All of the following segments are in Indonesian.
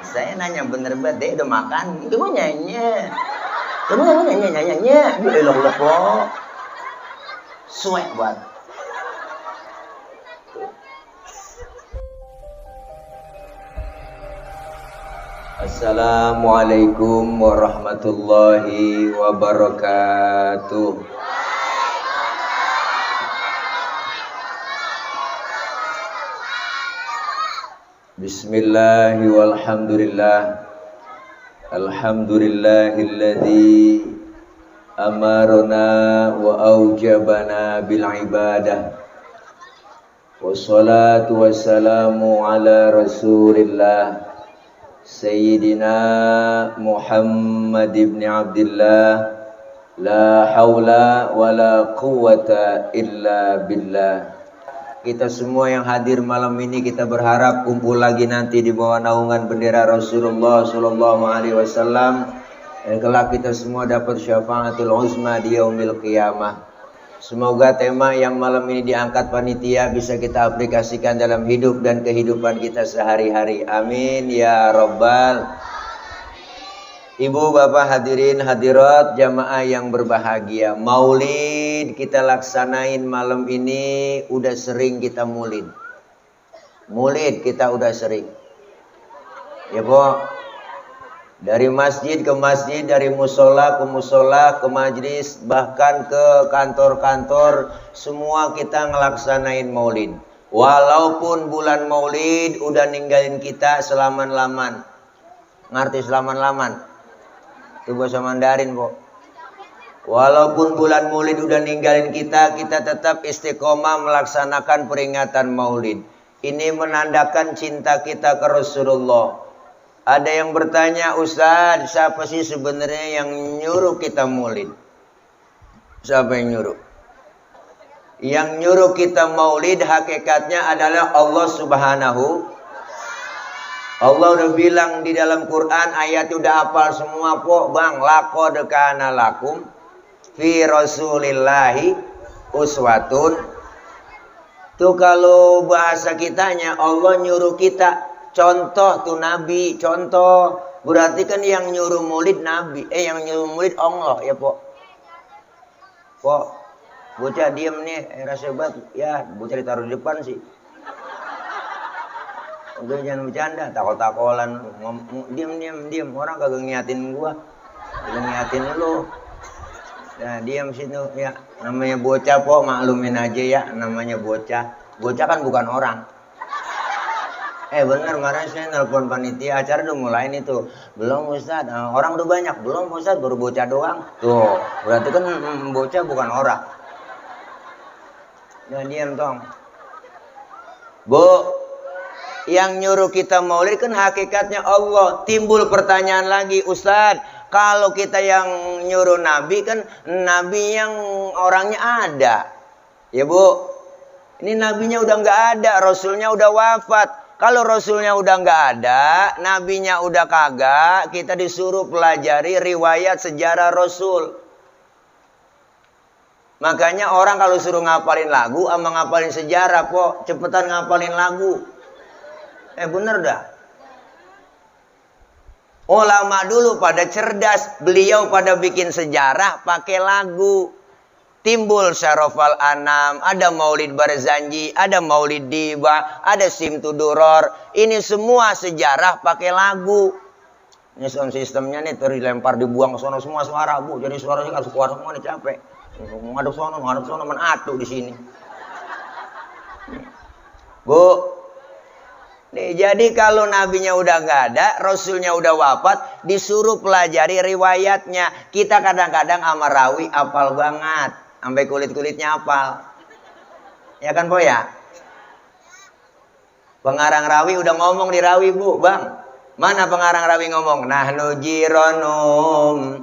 Saya nanya bener banget, dia udah makan. Kamu nyanyi. Kamu nyanyi. Ya elah kok. Suek banget. Assalamualaikum warahmatullahi wabarakatuh. Bismillahi walhamdulillah. Alhamdulillahilladzi amarna wa aujabana bil ibadah. Wassalatu wassalamu ala rasulillah Sayyidina Muhammad ibn Abdillah. La hawla wa la quwwata illa billah. Kita semua yang hadir malam ini, kita berharap kumpul lagi nanti di bawah naungan bendera Rasulullah Sallallahu Alaihi Wasallam. Dan kelak kita semua dapat syafaatul uzma di yaumil qiyamah. Semoga tema yang malam ini diangkat panitia bisa kita aplikasikan dalam hidup dan kehidupan kita sehari-hari. Amin ya rabbal. Ibu bapak hadirin hadirat jamaah yang berbahagia, maulid kita laksanain malam ini. Udah sering kita maulid kita udah sering ya po. Dari masjid ke masjid, dari musola ke musola, ke majlis, bahkan ke kantor-kantor, semua kita ngelaksanain maulid. Walaupun bulan maulid udah ninggalin kita selaman-laman. Ngerti selaman-laman? Itu bahasa Mandarin, po. Walaupun bulan maulid udah ninggalin kita, kita tetap istiqomah melaksanakan peringatan maulid. Ini menandakan cinta kita ke Rasulullah. Ada yang bertanya, Ustaz, siapa sih sebenarnya yang nyuruh kita maulid? Siapa yang nyuruh? Yang nyuruh kita maulid hakikatnya adalah Allah Subhanahu. Allah udah bilang di dalam Quran, ayat udah hafal semua po bang. Laqad kana lakum fi rasulillahi uswatun. Tuh kalau bahasa kitanya, Allah nyuruh kita contoh tuh Nabi, contoh. Berarti kan yang nyuruh maulid Nabi, yang nyuruh maulid Allah ya po. Po, bocah diem nih, rasa banget ya, bocah ditaruh di depan sih. Udah jangan bercanda, takol-takolan, diam, orang kagak ngiatin gua, kagak ngiatin lu. Nah diam situ ya, namanya bocah po, maklumin aja ya, namanya bocah. Bocah kan bukan orang. Bener, kemarin saya nelpon panitia acara udah mulain itu. Belum Ustaz, orang udah banyak. Belum Ustaz, baru bocah doang. Tuh, berarti kan bocah bukan orang. Nah diam tong. Bu, yang nyuruh kita maulid kan hakikatnya Allah. Timbul pertanyaan lagi, Ustaz, kalau kita yang nyuruh Nabi kan Nabi yang orangnya ada. Ya Bu, ini Nabinya udah nggak ada, Rasulnya udah wafat. Kalau Rasulnya udah nggak ada, Nabinya udah kagak, kita disuruh pelajari riwayat sejarah Rasul. Makanya orang kalau suruh ngapalin lagu sama ngapalin sejarah, po, cepetan ngapalin lagu. Bener dah. Ulama dulu pada cerdas, beliau pada bikin sejarah pakai lagu. Timbul Syarofal Anam, ada Maulid Barzanji, ada Maulid Diba, ada Simtuduror. Ini semua sejarah pakai lagu. Ini sound sistemnya nih terlempar dibuang ke sono semua suara, Bu. Jadi suaranya harus keluar semua nih, capek. Ngaduk sono, menatu di sini. Bu, nih, jadi kalau nabinya udah nggak ada, rasulnya udah wafat, disuruh pelajari riwayatnya. Kita kadang-kadang sama rawi apal banget, sampai kulit-kulitnya apal. Ya kan po ya? Pengarang rawi udah ngomong di rawi, Bu, Bang. Mana pengarang rawi ngomong? Nahnu jironum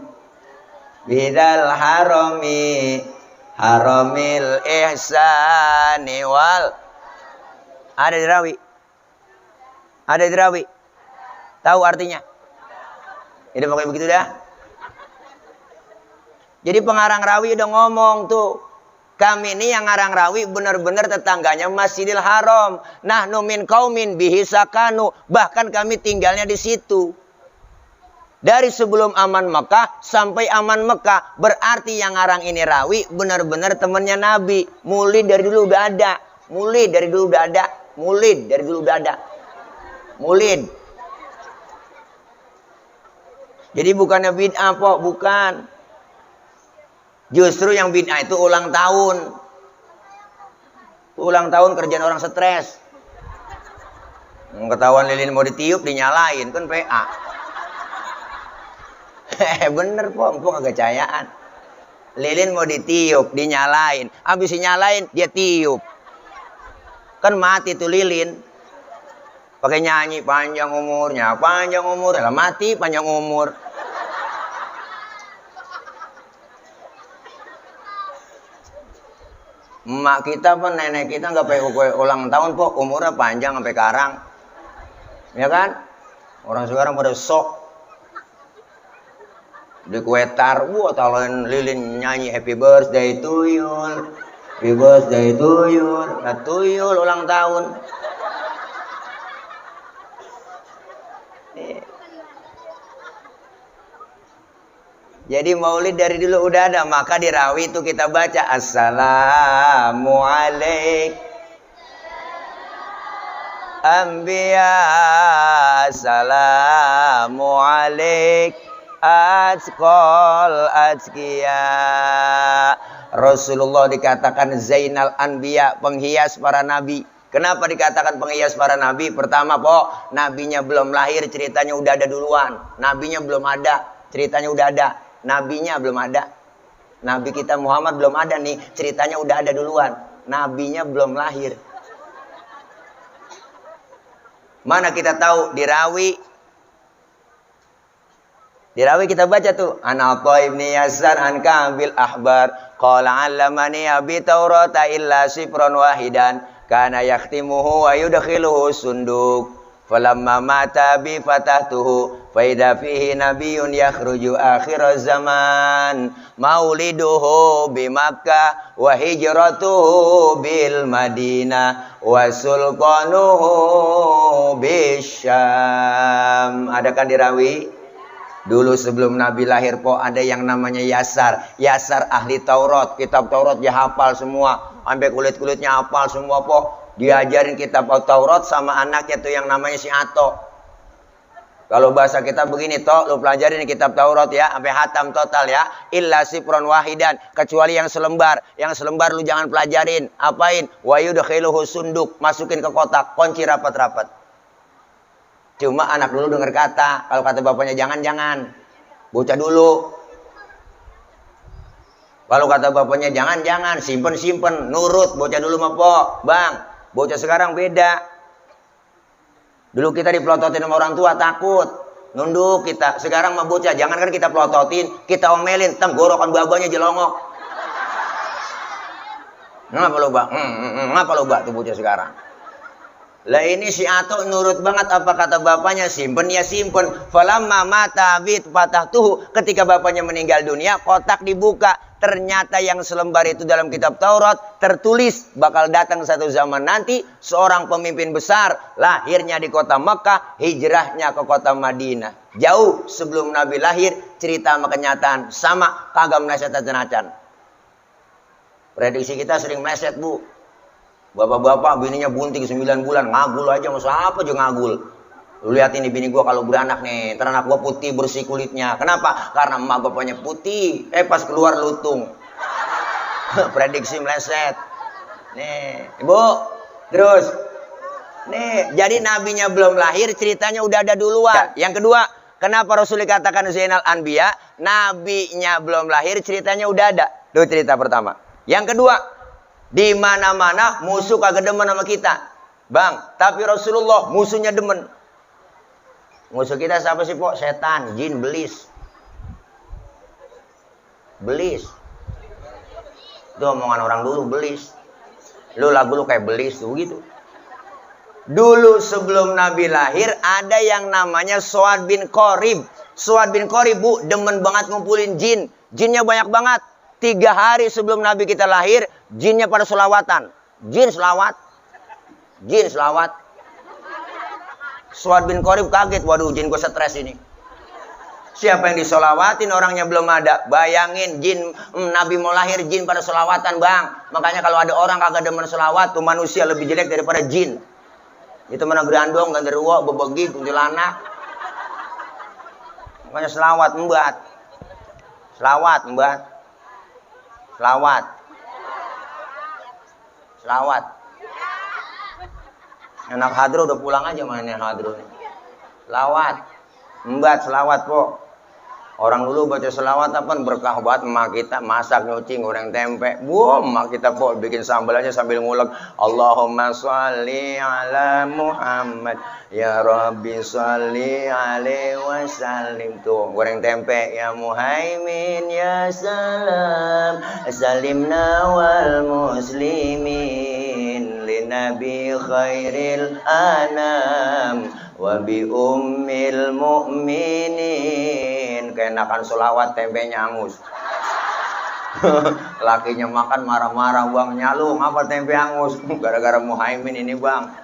bidal haramil ihsani wal. Ada di rawi. Ada di rawi. Tahu artinya? Jadi pokoknya begitu dah. Jadi pengarang rawi udah ngomong tuh. Kami ini yang ngarang rawi benar-benar tetangganya Masjidil Haram. Nahnu min qaumin bihi sakanu. Bahkan kami tinggalnya di situ. Dari sebelum aman Mekah sampai aman Mekah. Berarti yang ngarang ini rawi benar-benar temannya Nabi. Mulid dari dulu udah ada. Mulid dari dulu udah ada. Mulid dari dulu udah ada. Mulid. Jadi bukannya bid'ah, Pok, bukan. Justru yang bid'ah itu ulang tahun. Ulang tahun kerjaan orang stres. Ketahuan lilin mau ditiup dinyalain kan PA. Bener, Pok, empuk kagak cayaan. Lilin mau ditiup dinyalain, habis dinyalain dia tiup. Kan mati tuh lilin. Pakai nyanyi panjang umurnya, lah mati panjang umur. Emak kita pun, nenek kita nggak pakai kue ulang tahun, Pok, umurnya panjang sampai karang. Ya kan? Orang sekarang pada sok. Di kue tar, talon lilin nyanyi happy birthday to you. Happy birthday to you. Nah, tuyul ulang tahun. Jadi maulid dari dulu udah ada, maka di rawi itu kita baca assalamu alaik anbiya, assalamu alaik atqal atqiya. Rasulullah dikatakan Zainal Anbiya, penghias para nabi. Kenapa dikatakan penghias para nabi? Pertama, Pok, nabinya belum lahir, ceritanya udah ada duluan. Nabinya belum ada, ceritanya udah ada. Nabinya belum ada. Nabi kita Muhammad belum ada nih. Ceritanya udah ada duluan. Nabinya belum lahir. Mana kita tahu? Di rawi. Di rawi kita baca tuh. Ana Atha ibni Yasar an Ka'bil Ahbar. Qala 'allamani abi Taurata illa sifran wahidan. Kana yakhtimuhu wa yudkhiluhu sunduk. Falamma mata bi fatahtuhu faida fihi nabiyyun yakhruju akhir zaman mauliduhu bi Makkah wa hijratuhu bil Madinah wa sultanuhu bisyam. Ada kan dirawi? Dulu sebelum Nabi lahir, Pok, ada yang namanya Yasar. Yasar ahli Taurat, kitab Taurat dia hafal semua, sampai kulit-kulitnya hafal semua, Pok. Diajarin kitab Taurat sama anaknya tuh yang namanya si Ato. Kalau bahasa kita begini, Tok, lu pelajarin kitab Taurat ya, sampai hatam total ya. Illa sifron wahidan, kecuali yang selembar. Yang selembar lu jangan pelajarin. Apain? Wa yudkhiluhu sunduk, masukin ke kotak, kunci rapat-rapat. Cuma anak dulu dengar kata, kalau kata bapaknya jangan-jangan. Bocah dulu. Kalau kata bapaknya jangan-jangan, simpen-simpen, nurut. Bocah dulu mah, Pok, Bang. Bocah sekarang beda. Dulu kita dipelototin sama orang tua, takut. Nunduk kita. Sekarang mah bocah, jangankan kita pelototin, kita omelin, tenggorokan babanya jelongok. Ngapa lo, Bang? Ngapa lo, Bang, tuh bocah sekarang? Lah ini si Ato nurut banget apa kata bapaknya, simpen ya simpen. Falamma mata bit fatahtuhu, ketika bapaknya meninggal dunia, kotak dibuka. Ternyata yang selembar itu dalam kitab Taurat tertulis bakal datang satu zaman nanti seorang pemimpin besar, lahirnya di kota Mekah, hijrahnya ke kota Madinah. Jauh sebelum Nabi lahir, cerita sama kenyataan sama, kagak meleset-lesetan. Prediksi kita sering meleset, Bu. Bapak-bapak bininya bunting 9 bulan, ngagul aja, masa apa aja ngagul. Lu lihat ini bini gua kalau beranak nih, ntar anak gua putih bersih kulitnya. Kenapa? Karena emak bapaknya putih, pas keluar lutung. Prediksi meleset. Nih, Ibu, terus. Nih, jadi nabinya belum lahir, ceritanya udah ada duluan. Yang kedua, kenapa Rasul dikatakan Zainal Anbiya? Nabinya belum lahir, ceritanya udah ada. Itu cerita pertama. Yang kedua, di mana-mana musuh kagak demen sama kita. Bang, tapi Rasulullah musuhnya demen. Musuh kita siapa sih, Pok? Setan, jin, belis. Belis. Itu omongan orang dulu, belis. Lu lagu lu kayak belis tuh gitu. Dulu sebelum Nabi lahir ada yang namanya Suad bin Qorib. Suad bin Qorib, Bu, demen banget ngumpulin jin. Jinnya banyak banget. 3 hari sebelum Nabi kita lahir, Jinnya pada selawatan. Jin selawat. Jin selawat. Suad bin Qorib kaget. Waduh, jin gue stres ini. Siapa yang disolawatin orangnya belum ada. Bayangin jin, Nabi mau lahir jin pada selawatan bang. Makanya kalau ada orang kagak demen selawat tuh manusia lebih jelek daripada jin. Itu mana gerandong, ganderuwo, bebegi, kuntilanak. Makanya selawat membuat. Selawat membuat. Selawat. Selawat. Anak hadro udah pulang aja mainnya hadro. Selawat. Membuat selawat po. Orang dulu baca selawat apa berkah banget emak kita masak nyuci goreng tempe. Emak kita po bikin sambal aja sambil ngulek. Allahumma sholli ala Muhammad ya Rabbi sholli alaihi wasallim. Tuh goreng tempe ya Muhaimin ya salam salimna wal muslimin li nabi khairil anam wa bi ummil mu'minin. Keenakan selawat tempenya angus. Lakinya makan marah-marah bang, nyalung apa tempe angus gara-gara Muhaimin ini bang.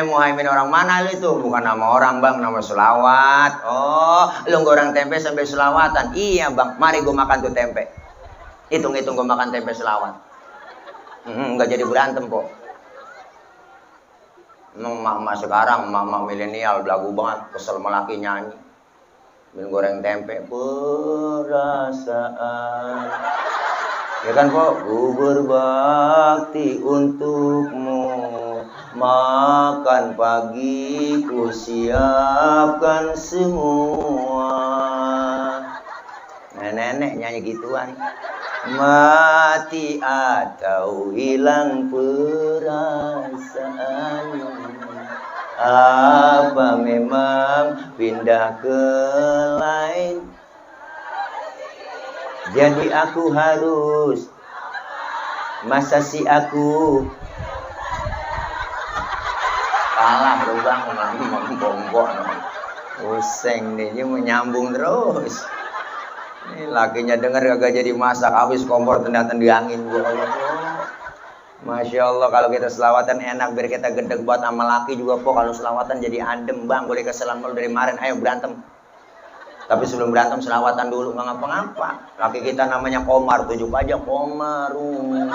Muhaimin orang mana lu itu? Bukan nama orang bang, nama selawat. Oh, lu goreng tempe sambil selawatan. Iya bang, mari gue makan tuh tempe. Hitung-hitung gue makan tempe selawat. Nggak jadi berantem kok. Emak-emak sekarang, emak-emak milenial belagu banget, kesel melaki nyanyi. Min goreng tempe perasaan. Ya kan kok, ku berbakti untukmu. Makan pagi ku siapkan semua. Nenek-nenek nyanyi gituan. Mati atau hilang perasaan. Apa memang pindah ke lain? Jadi aku harus masa si aku kalah dong bang, ngomong pusing nih, dia menyambung terus. Ini lakinya denger kagak jadi masak, habis kompor tendang-tendangin gua. Masya Allah, kalau kita selawatan enak, biar kita gedeg buat sama laki juga po. Kalau selawatan jadi adem bang, boleh keselan dari kemarin, ayo berantem. Tapi sebelum berantem selawatan dulu, nggak ngapa-ngapa. Laki kita namanya Komar, tujuh aja Komarun.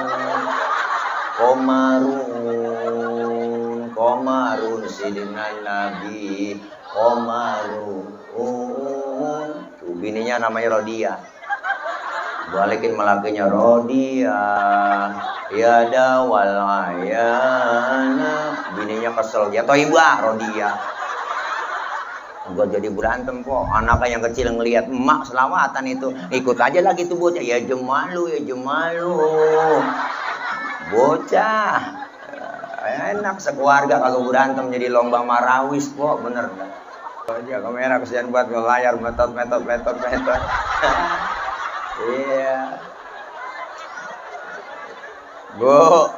Komarun, Komarun, Sidina Nabi, Komarun. Tuh bininya namanya Rodia. Balikin melakinya Rodia. Ya dawal ayana. Bininya kesel ya Toibah Rodia. Gua jadi berantem kok. Anaknya yang kecil ngelihat emak selawatan itu ikut aja lagi tuh bocah. Ya jemalu ya jemalu. Bocah enak sekeluarga kalau berantem jadi lomba marawis kok bener. Aja kamera kesian buat layar metot. Iya. Bu.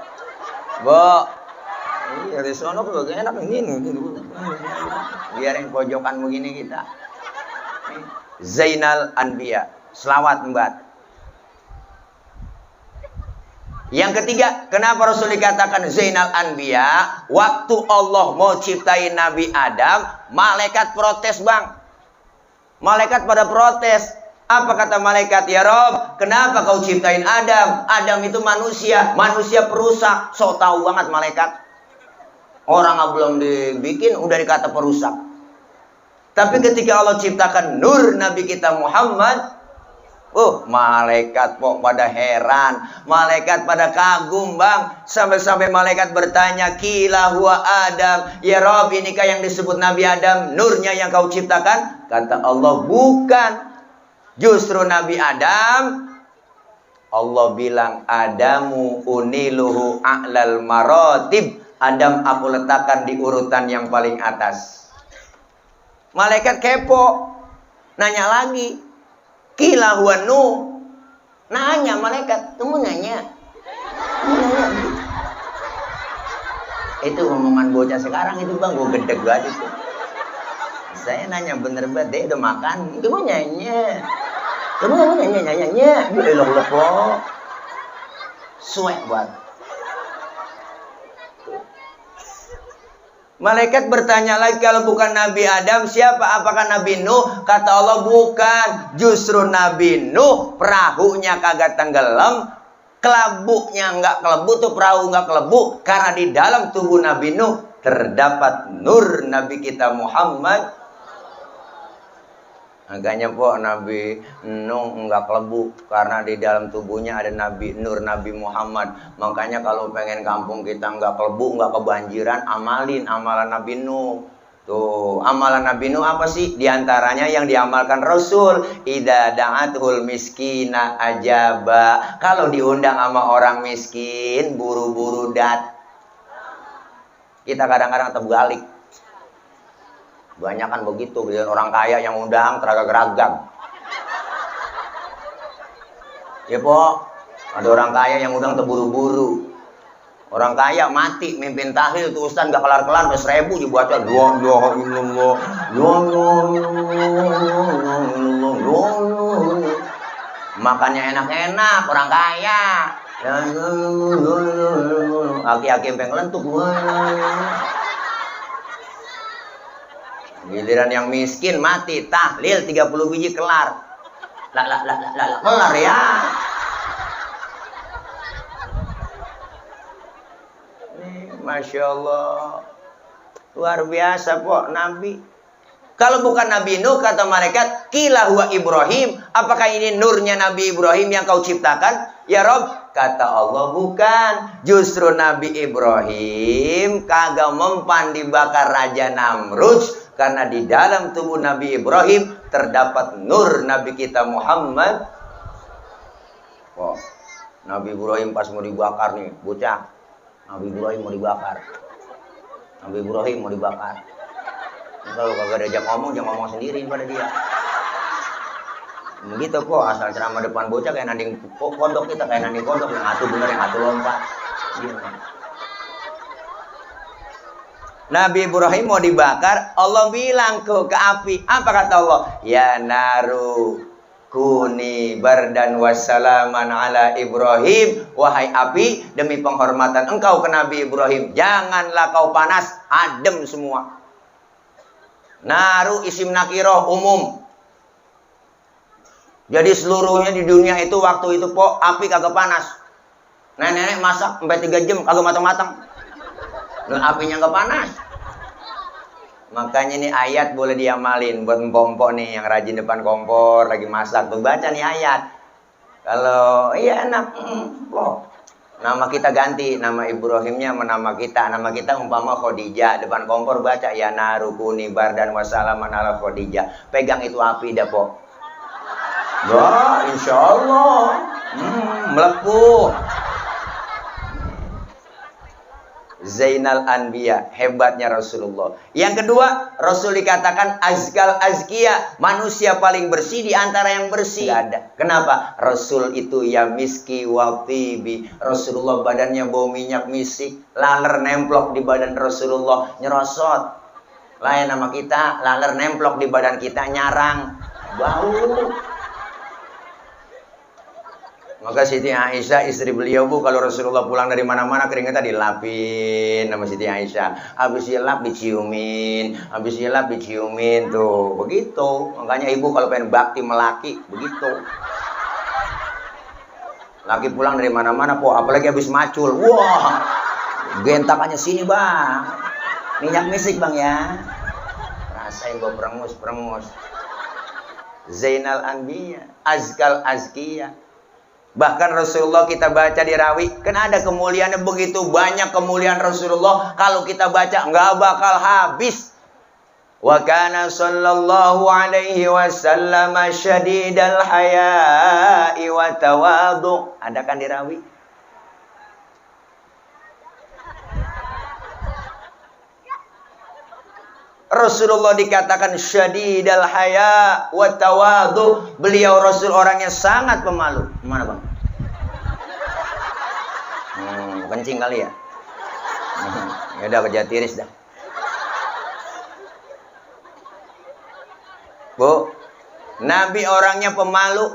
Iya, di sono kok enak ini. Biarin pojokan begini kita. Zainal Anbiya, selawat mbak. Yang ketiga, kenapa Rasul dikatakan Zainal Anbiya? Waktu Allah mau ciptain Nabi Adam, malaikat protes bang. Malaikat pada protes. Apa kata malaikat? Ya Rob, kenapa kau ciptain Adam? Adam itu manusia perusak. So tahu banget malaikat. Orang belum dibikin udah dikata perusak. Tapi ketika Allah ciptakan nur Nabi kita Muhammad, malaikat kok pada heran, malaikat pada kagum bang, sampai malaikat bertanya, kila huwa Adam, ya Rob, inikah yang disebut Nabi Adam, nurnya yang kau ciptakan? Kata Allah, bukan. Justru Nabi Adam, Allah bilang, Adamu uniluhu a'lal maratib. Adam aku letakkan di urutan yang paling atas. Malaikat kepo, nanya lagi. Kila huwa Nuh. Nanya malaikat, kamu nanya. Itu omongan bocah sekarang itu bang, gue gedeg banget itu. Saya nanya bener banget, dia udah makan, kamu nanya. Kamu nanya. Eloh lepo. Suek banget. Malaikat bertanya lagi, kalau bukan Nabi Adam siapa? Apakah Nabi Nuh? Kata Allah bukan. Justru Nabi Nuh perahunya kagak tenggelam, kelabuknya nggak kelebu, tuh perahu nggak kelebu, karena di dalam tubuh Nabi Nuh terdapat nur Nabi kita Muhammad. Makanya po Nabi Nuh enggak kelebu karena di dalam tubuhnya ada Nabi Nur Nabi Muhammad. Makanya kalau pengen kampung kita enggak kelebu, enggak kebanjiran, amalin amalan Nabi Nuh. Tuh, amalan Nabi Nuh apa sih? Di antaranya yang diamalkan Rasul, idza da'atul miskina ajaba. Kalau diundang sama orang miskin, buru-buru dat. Kita kadang-kadang terbalik. Banyak kan begitu, orang kaya yang undang teragak-ragam. Ya po, ada orang kaya yang undang terburu-buru. Orang kaya mati mimpin tahlil tuh Ustaz gak kelar-kelar, 1000 dibaca makannya enak-enak orang kaya. Aki-aki pengen lentuk. Giliran yang miskin mati tahlil 30 biji kelar. Kelar ya. Masya Allah. Luar biasa po Nabi. Kalau bukan Nabi Nuh kata malaikat, qila huwa Ibrahim. Apakah ini nurnya Nabi Ibrahim yang kau ciptakan? Ya Rob, kata Allah bukan. Justru Nabi Ibrahim kagak mempan dibakar Raja Namrud. Karena di dalam tubuh Nabi Ibrahim terdapat nur Nabi kita Muhammad. Oh, Nabi Ibrahim pas mau dibakar nih, bocah. Nabi Ibrahim mau dibakar. Nabi Ibrahim mau dibakar. Kalau kagak diajak ngomong, jangan ngomong sendiri pada dia. Begitu kok, asal ceramah depan bocah kayak nanding kodok kita, kayak nanding kodok. Yang satu bener, yang satu lompat. Gitu. Nabi Ibrahim mau dibakar, Allah bilang ke api. Apa kata Allah? Ya naru kuni bardan wassalaman ala Ibrahim. Wahai api, demi penghormatan engkau ke Nabi Ibrahim, janganlah kau panas, adem semua. Naru isim nakiroh umum. Jadi seluruhnya di dunia itu waktu itu po api kagak panas. Nenek-nenek masak sampai 3 jam kagak matang-matang. Dan apinya nggak panas. Makanya ini ayat boleh diamalin buat empok-empok nih yang rajin depan kompor lagi masak tuh, baca nih ayat. Kalau iya enak, nama kita ganti, nama Ibrahimnya nama kita umpama Khadijah, depan kompor baca ya narukuni bardan wassalaman ala Khadijah. Pegang itu api dah po. Wah, insya Allah melepuh. Zainal Anbiya, hebatnya Rasulullah. Yang kedua, Rasul dikatakan azkal azkiya, manusia paling bersih di antara yang bersih. Gak ada. Kenapa? Rasul itu ya miski wa tibi. Rasulullah badannya bau minyak misik, laler nemplok di badan Rasulullah nyerosot. Lain nama kita, laler nemplok di badan kita nyarang, bau. Maka Siti Aisyah istri beliau bu, kalau Rasulullah pulang dari mana-mana keringetnya dilapin sama Siti Aisyah. Habis dilap diciumin, habis dilap diciumin tuh, begitu. Makanya ibu kalau pengen bakti melaki begitu. Laki pulang dari mana-mana po, apalagi habis macul, wah, gentakannya sini bang, minyak misik bang ya. Rasain gua perengus. Zainal Anbiya, azkal azkiya. Bahkan Rasulullah kita baca di rawi, kan ada kemuliaannya begitu banyak kemuliaan Rasulullah. Kalau kita baca nggak bakal habis. Wa kana sallallahu alaihi wasallam syadidal haya'i wa tawadhu. Ada kan di rawi? Rasulullah dikatakan syadidal haya wa tawadhu. Beliau Rasul orangnya sangat pemalu. Mana bang? Kencing kali ya? Ya udah kerja tiris dah. Bu, Nabi orangnya pemalu.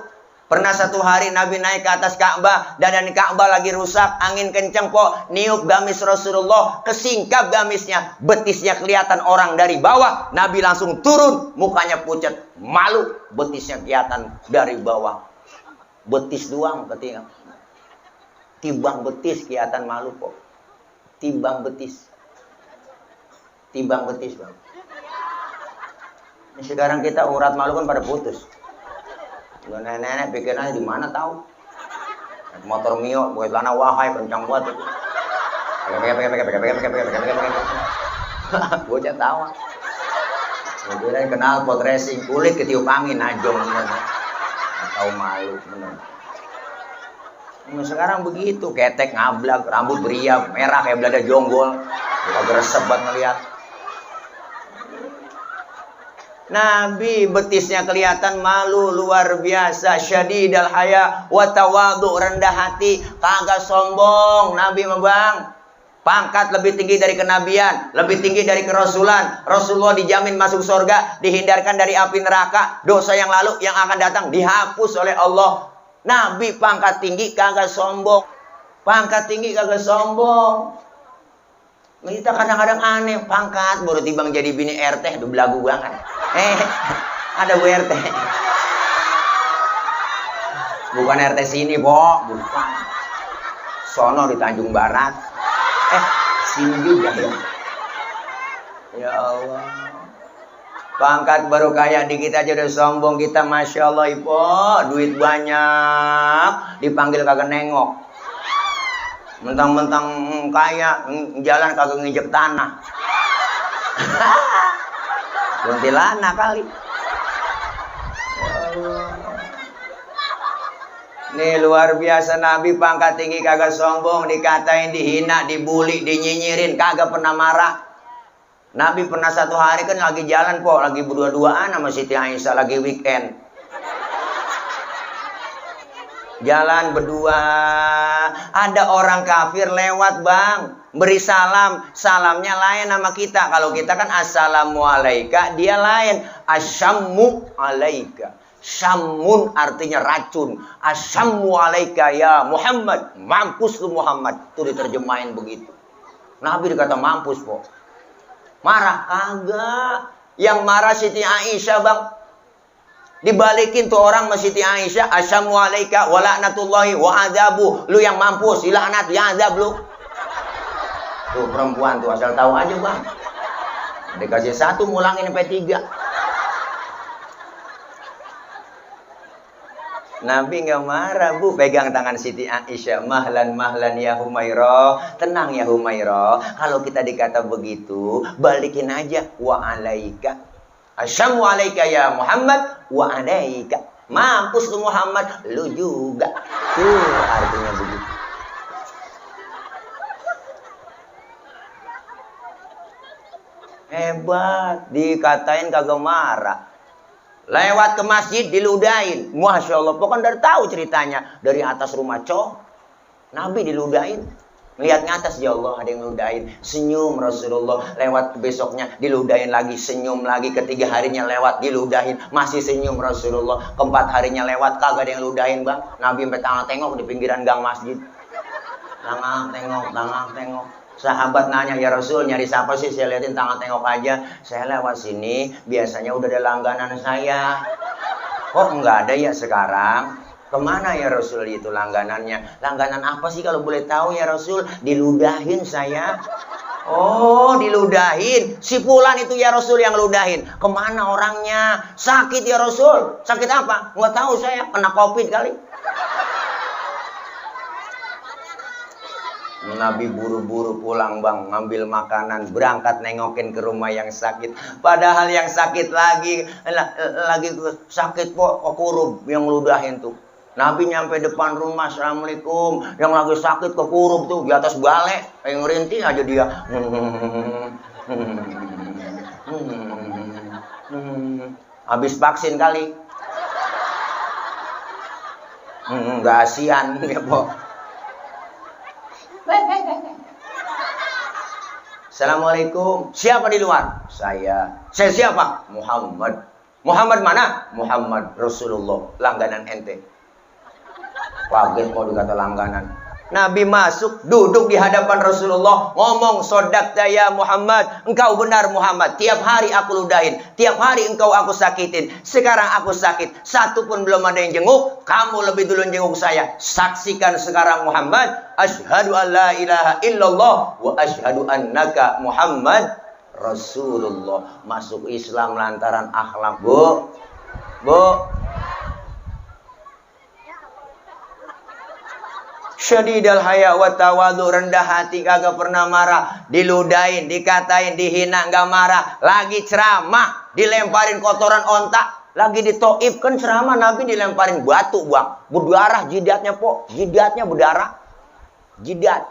Pernah satu hari Nabi naik ke atas Ka'bah, dan di Ka'bah lagi rusak, angin kenceng po, niup gamis Rasulullah, kesingkap gamisnya, betisnya kelihatan orang dari bawah. Nabi langsung turun, mukanya pucat, malu, betisnya kelihatan dari bawah. Betis doang ketika tibang betis kelihatan malu po. Tibang betis. Tibang betis, Bang. Ini sekarang kita urat malu kan pada putus. Nenek-nenek pikir aja di mana tahu. Motor Mio, buat celana wahai kencang banget. Bocah tawa. Kemudian kenal pot racing, kulit ketiup angin najong bener. Tahu malu bener. Nah, sekarang begitu, ketek ngablak, rambut beriak, merah kayak belada jonggol. Udah gresep banget ngeliat. Nabi betisnya kelihatan malu luar biasa, syadidal haya wa tawadhu, rendah hati, kagak sombong. Nabi mah Bang, pangkat lebih tinggi dari kenabian, lebih tinggi dari kerasulan. Rasulullah dijamin masuk surga, dihindarkan dari api neraka. Dosa yang lalu yang akan datang dihapus oleh Allah. Nabi pangkat tinggi kagak sombong. Pangkat tinggi kagak sombong. Kita kadang-kadang aneh, pangkat baru tibang jadi bini RT, udah belagu banget. Ada Bu RT. Bukan RT sini, Bo. Bukan. Sono di Tanjung Barat. Sini juga ya. Ya Allah. Pangkat baru kaya dikit aja udah sombong kita, Masya Allah, Ipo. Duit banyak, dipanggil kagak nengok. Mentang-mentang kaya, jalan kagak nginjek tanah. Kuntilanak kali. Nih luar biasa, Nabi pangkat tinggi kagak sombong, dikatain, dihina, dibully, dinyinyirin, kagak pernah marah. Nabi pernah satu hari kan lagi jalan po, lagi berdua-duaan sama Siti Aisyah, lagi weekend. Jalan berdua, ada orang kafir lewat Bang, beri salam, salamnya lain sama kita. Kalau kita kan assalamualaikum, dia lain, asyammu alaika. Syamun artinya racun, asyammu alaika ya Muhammad, mampus lu Muhammad. Itu diterjemahin begitu. Nabi dikata mampus po. Marah kagak. Yang marah Siti Aisyah Bang. Dibalikin tuh orang sama Siti Aisyah, asyamu alaika wa la'natullahi wa adabu. Lu yang mampus, dilaknat, ya azab lu. Tuh perempuan tuh asal tahu aja Bang. Dikasih satu ngulangin sampai 3. Nabi nggak marah Bu, pegang tangan Siti Aisyah, mahlan mahlan ya Humairah, tenang ya Humairah. Kalau kita dikata begitu, balikin aja wa alaika. Asyamu alaika ya Muhammad wa alaika. Mampus lu Muhammad, lu juga. Tuh artinya begitu. Hebat, dikatain kagak marah. Lewat ke masjid diludahin. Masya Allah, pokoknya dari tahu ceritanya. Dari atas rumah Nabi diludahin. Lihat ke atas, ya Allah ada yang ludahin. Senyum Rasulullah. Lewat besoknya diludahin lagi, senyum lagi. Ketiga harinya lewat diludahin, masih senyum Rasulullah. Keempat harinya lewat kagak ada yang ludahin Bang. Nabi sampai tengah tengok di pinggiran gang masjid. Tengah tengok. Sahabat nanya, ya Rasul nyari siapa sih? Saya liatin tengah tengok aja. Saya lewat sini, biasanya udah ada langganan saya. Kok enggak ada ya sekarang? Kemana ya Rasul itu langganannya? Langganan apa sih kalau boleh tahu ya Rasul? Diludahin saya. Oh diludahin. Si Fulan itu ya Rasul yang ludahin. Kemana orangnya? Sakit ya Rasul. Sakit apa? Nggak tahu saya. Kena COVID kali. Nabi buru-buru pulang Bang, ngambil makanan, berangkat nengokin ke rumah yang sakit. Padahal yang sakit lagi sakit kok kurup yang ludahin tuh. Nabi nyampe depan rumah, assalamualaikum. Yang lagi sakit kekurup tuh di atas balai, yang ngerintih aja dia. Habis vaksin kali. Nggak asian ya po. Assalamualaikum. Siapa di luar? Saya. Saya siapa? Muhammad. Muhammad mana? Muhammad Rasulullah. Langganan ente. Kaget mau dikata langganan. Nabi masuk, duduk di hadapan Rasulullah, ngomong, "Sodakta ya Muhammad, engkau benar Muhammad. Tiap hari aku ludahin, tiap hari engkau aku sakitin. Sekarang aku sakit, satu pun belum ada yang jenguk. Kamu lebih dulu jenguk saya. Saksikan sekarang Muhammad, asyhadu an la ilaha illallah wa asyhadu annaka Muhammad Rasulullah." Masuk Islam lantaran akhlak, Bu. Syadidal haya wa tawadhu, rendah hati, kagak pernah marah. Diludain, dikatain, dihina, nggak marah. Lagi ceramah, dilemparin kotoran ontak. Lagi di Taif kan ceramah, Nabi dilemparin batu, Bang. Berdarah jidatnya, Po. Jidatnya berdarah. Jidat.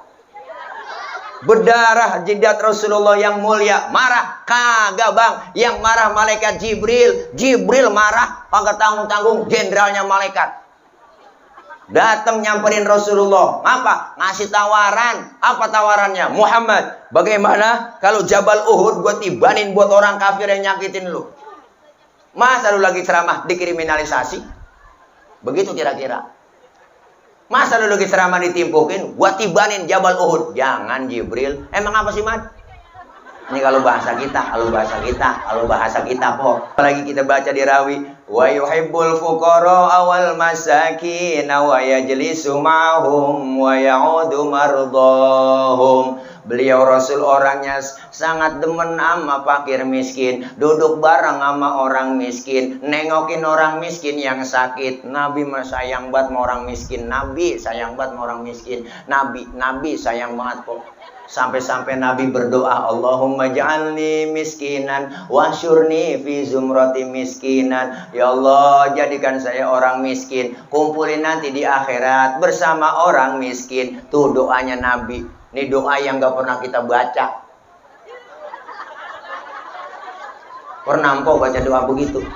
Berdarah jidat Rasulullah yang mulia. Marah? Kagak, Bang. Yang marah malaikat Jibril. Jibril marah, kagak tanggung-tanggung, jenderalnya malaikat. Datang nyamperin Rasulullah. Apa? Ngasih tawaran. Apa tawarannya? Muhammad, bagaimana kalau Jabal Uhud gue tibanin buat orang kafir yang nyakitin lu? Masa lu lagi ceramah dikriminalisasi? Begitu kira-kira. Masa lu lagi ceramah ditimpukin, gue tibanin Jabal Uhud? Jangan, Jibril. Emang apa sih, Mat? Ini kalau bahasa kita, Po. Apalagi kita baca di rawi, wa yuhibbul fuqara awal masakin wa yajlisu ma'hum wa ya'udu mardahum. Beliau Rasul orangnya sangat demen sama fakir miskin, duduk bareng sama orang miskin, nengokin orang miskin yang sakit. Nabi sayang banget sama orang miskin. Nabi sayang banget sama orang miskin. Nabi sayang banget, kok. Sampai-sampai Nabi berdoa, Allahumma ja'alni miskinan wasyurni fi zumrati miskinan. Ya Allah, jadikan saya orang miskin, kumpulin nanti di akhirat bersama orang miskin. Tuh doanya Nabi. Ini doa yang gak pernah kita baca. Pernah mpok baca doa begitu?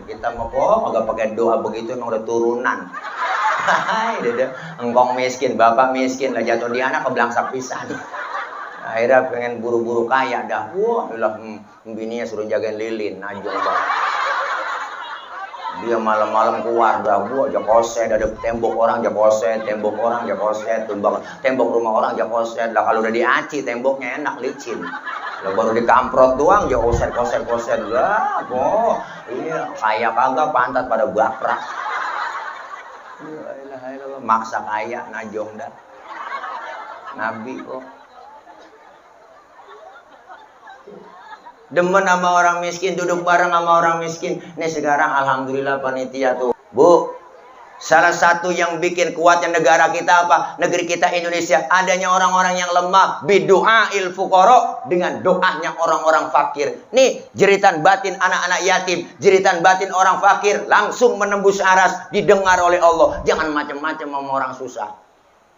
Kita mau kok agak pakai doa begitu, emang udah turunan. Hai, engkong miskin, bapak miskin lah, jatuh di anak kebelangsak pisan. Akhirnya pengen buru-buru kaya dah. Wah, bininya suruh jagain lilin, najong banget. Dia malam-malam keluar dah, gua jakoset, ada tembok orang jakoset, tembok rumah orang jakoset. Lah kalau udah diaci temboknya enak licin. Lah baru dikamprot doang jakoset lah, kok. Iya, kaya kagak pantat pada bakrak. Maksa kaya, najong dah. Nabi kok. Demen sama orang miskin, duduk bareng sama orang miskin. Nih sekarang alhamdulillah panitia tuh. Bu, salah satu yang bikin kuatnya negara kita apa? Negeri kita Indonesia. Adanya orang-orang yang lemah. Bidu'ail fuqara, dengan doanya orang-orang fakir. Nih, jeritan batin anak-anak yatim. Jeritan batin orang fakir. Langsung menembus aras. Didengar oleh Allah. Jangan macam-macam sama orang susah.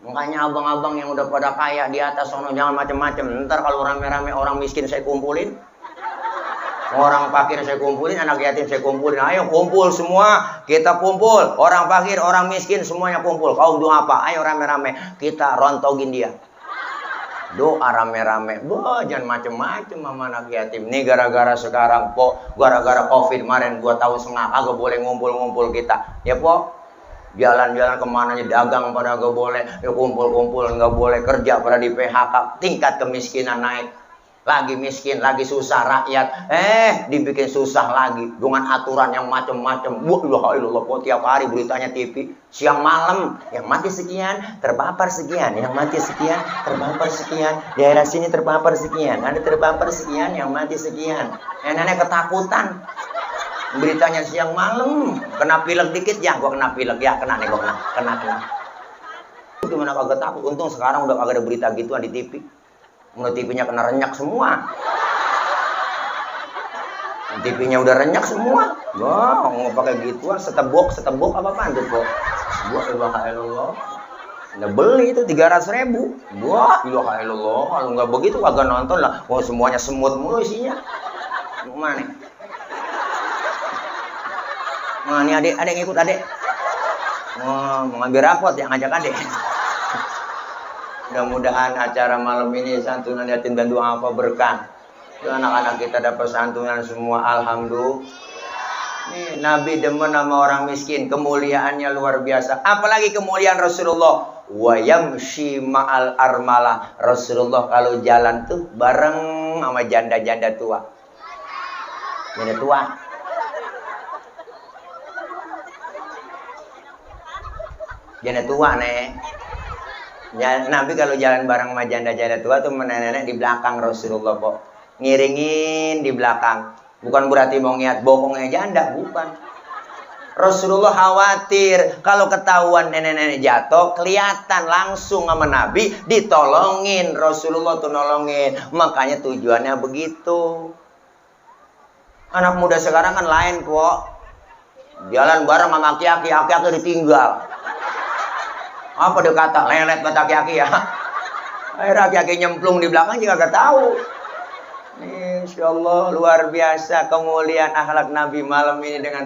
Makanya abang-abang yang udah pada kaya di atas sono, jangan macam-macam. Ntar kalau rame-rame orang miskin saya kumpulin. Orang fakir saya kumpulin, anak yatim saya kumpulin. Ayo kumpul semua, kita kumpul. Orang fakir, orang miskin, semuanya kumpul. Kau doa apa? Ayo rame-rame, kita rontogin dia. Doa rame-rame. Wah, jangan macem-macem sama anak yatim. Ini gara-gara sekarang, Po. Gara-gara Covid kemarin 2 tahun setengah, agak boleh ngumpul-ngumpul kita. Ya, Po. Jalan-jalan kemana aja, dagang pada agak boleh. Ya kumpul-kumpul, nggak boleh. Kerja pada di PHK. Tingkat kemiskinan naik. Lagi miskin, lagi susah rakyat, dibikin susah lagi dengan aturan yang macam-macam. Wah, kok tiap hari beritanya TV, siang malam, yang mati sekian, terpapar sekian, yang mati sekian, terpapar sekian, daerah sini terpapar sekian, ada terpapar sekian, yang mati sekian. Nenek ketakutan. Beritanya siang malam, kena pilek dikit, ya gua kena pilek, ya kena nih gua kena. Gimana kagak takut? Untung sekarang udah kagak ada berita gituan di TV. Mulai TV-nya kena renyak semua. TV-nya udah renyak semua. Wah, mau pakai gituan, setebok apa-apaan tuh, kok. Buat Allah. Udah beli itu 300.000. Wah, Allah. Kalau nggak begitu kagak nonton lah. Wah, semuanya semut mulu isinya. Mana nih? Nah, ini adek ngikut adek. Wah, mau ngambil rapot yang ngajak adek. Mudah-mudahan acara malam ini santunan yatim dan doa apa berkah. Anak-anak kita dapat santunan semua, alhamdulillah. Nih, Nabi demen sama orang miskin, kemuliaannya luar biasa. Apalagi kemuliaan Rasulullah. Wa yamshi ma'al armalah. Rasulullah kalau jalan tuh bareng sama janda-janda tua. Janda tua. Janda tua, nih. Ya, Nabi kalau jalan bareng sama janda-janda tua tuh nenek-nenek di belakang Rasulullah kok. Ngiringin di belakang. Bukan berarti mau ngiat bokongnya janda, bukan. Rasulullah khawatir kalau ketahuan nenek-nenek jatuh, kelihatan langsung sama Nabi, ditolongin. Rasulullah tuh nolongin. Makanya tujuannya begitu. Anak muda sekarang kan lain kok. Jalan bareng sama aki-aki, aki-aki ditinggal. Apa dia kata? Lelet kata aki-aki ya. Akhirnya aki-aki nyemplung di belakang juga gak tahu. Insya Allah luar biasa kemuliaan akhlak Nabi malam ini dengan